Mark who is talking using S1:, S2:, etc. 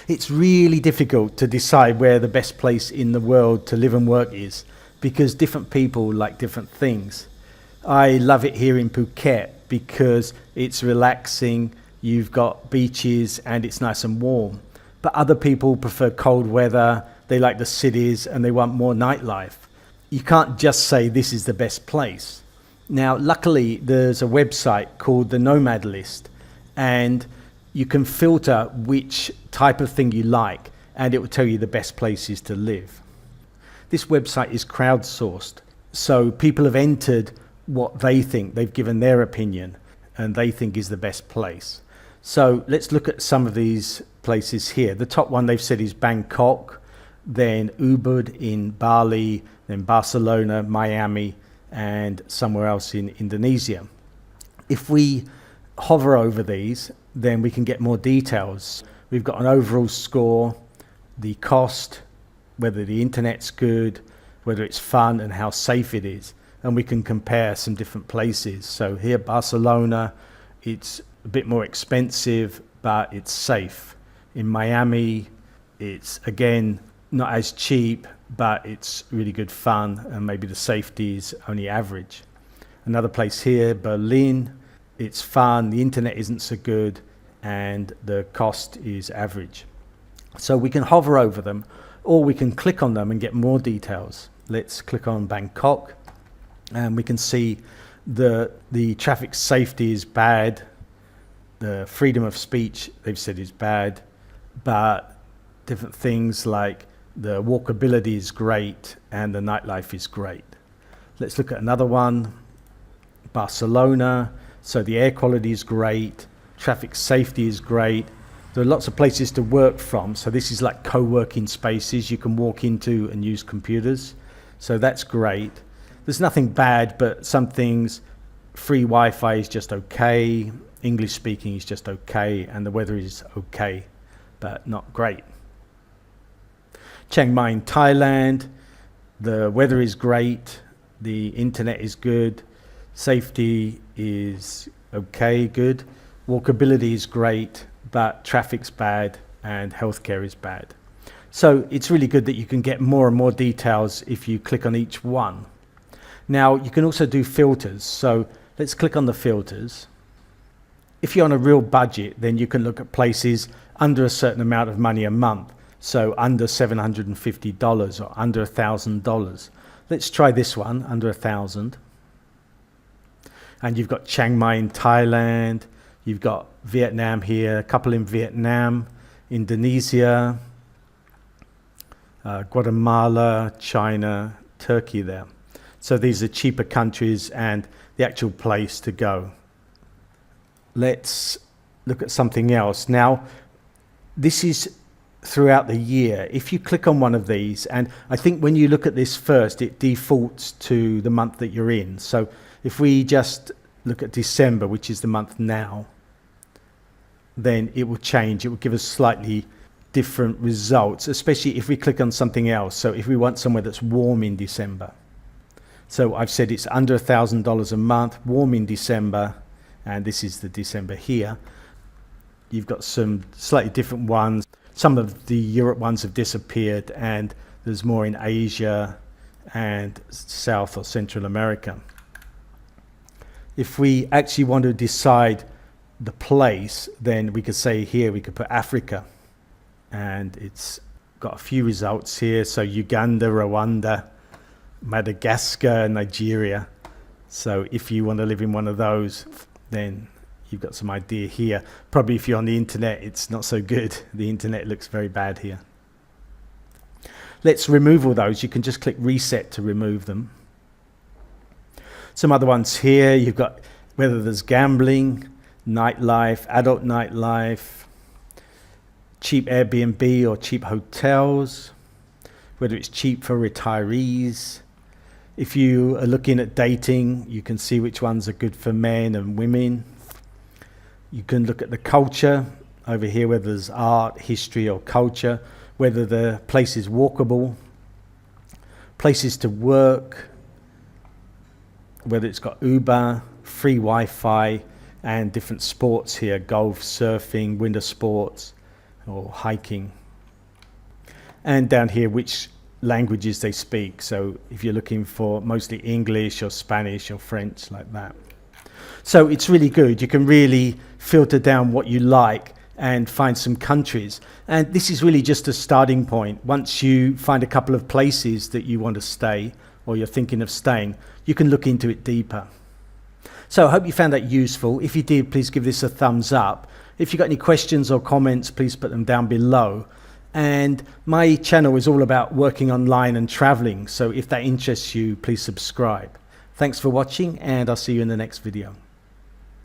S1: It's really difficult to decide where the best place in the world to live and work is because different people like different things. I love it here in Phuket because it's relaxing, you've got beaches and it's nice and warm. But other people prefer cold weather, they like the cities and they want more nightlife. You can't just say this is the best place. Now, luckily, there's a website called the Nomad List, and you can filter which type of thing you like, and it will tell you the best places to live. This website is crowdsourced, so people have entered what they think, they've given their opinion, and they think is the best place. So let's look at some of these places here. The top one they've said is Bangkok, then Ubud in Bali, then Barcelona, Miami, and somewhere else in Indonesia. If we hover over these, then we can get more details. We've got an overall score, the cost, whether the internet's good, whether it's fun and how safe it is. And we can compare some different places. So here, Barcelona, it's a bit more expensive, but it's safe. In Miami, it's again not as cheap, but it's really good fun, and maybe the safety is only average. Another place here, Berlin, it's fun, the internet isn't so good, and the cost is average. So we can hover over them, or we can click on them and get more details. Let's click on Bangkok, and we can see the traffic safety is bad, the freedom of speech, they've said, is bad, but different things like the walkability is great and the nightlife is great. Let's look at another one, Barcelona. So the air quality is great, traffic safety is great. There are lots of places to work from. So this is like co-working spaces you can walk into and use computers. So that's great. There's nothing bad, but some things, free Wi-Fi is just okay, English speaking is just okay, and the weather is okay, but not great. Chiang Mai in Thailand, the weather is great, the internet is good, safety is okay, good, walkability is great, but traffic's bad and healthcare is bad. So it's really good that you can get more and more details if you click on each one. Now you can also do filters, so let's click on the filters. If you're on a real budget, then you can look at places under a certain amount of money a month. So under $750 or under $1,000. Let's try this one, under 1,000. And you've got Chiang Mai in Thailand, you've got Vietnam here, a couple in Vietnam, Indonesia, Guatemala, China, Turkey there. So these are cheaper countries and the actual place to go. Let's look at something else. Now, this is throughout the year. If you click on one of these, and I think when you look at this first, it defaults to the month that you're in. So if we just look at December, which is the month now, then it will change. It will give us slightly different results, especially if we click on something else. So if we want somewhere that's warm in December. So I've said it's under $1,000 a month, warm in December, and this is the December here. You've got some slightly different ones. Some of the Europe ones have disappeared, and there's more in Asia and South or Central America. If we actually want to decide the place, then we could say here, we could put Africa, and it's got a few results here. So Uganda, Rwanda, Madagascar, Nigeria. So if you want to live in one of those, then you've got some idea here. Probably if you're on the internet, it's not so good. The internet looks very bad here. Let's remove all those. You can just click reset to remove them. Some other ones here, you've got whether there's gambling, nightlife, adult nightlife, cheap Airbnb or cheap hotels, whether it's cheap for retirees. If you are looking at dating, you can see which ones are good for men and women. You can look at the culture over here, whether there's art, history or culture, whether the place is walkable, places to work, whether it's got Uber, free Wi-Fi, and different sports here, golf, surfing, winter sports, or hiking. And down here, which languages they speak. So if you're looking for mostly English or Spanish or French, like that. So it's really good. You can really filter down what you like and find some countries. And this is really just a starting point. Once you find a couple of places that you want to stay or you're thinking of staying, you can look into it deeper. So I hope you found that useful. If you did, please give this a thumbs up. If you've got any questions or comments, please put them down below. And my channel is all about working online and traveling. So if that interests you, please subscribe. Thanks for watching, and I'll see you in the next video.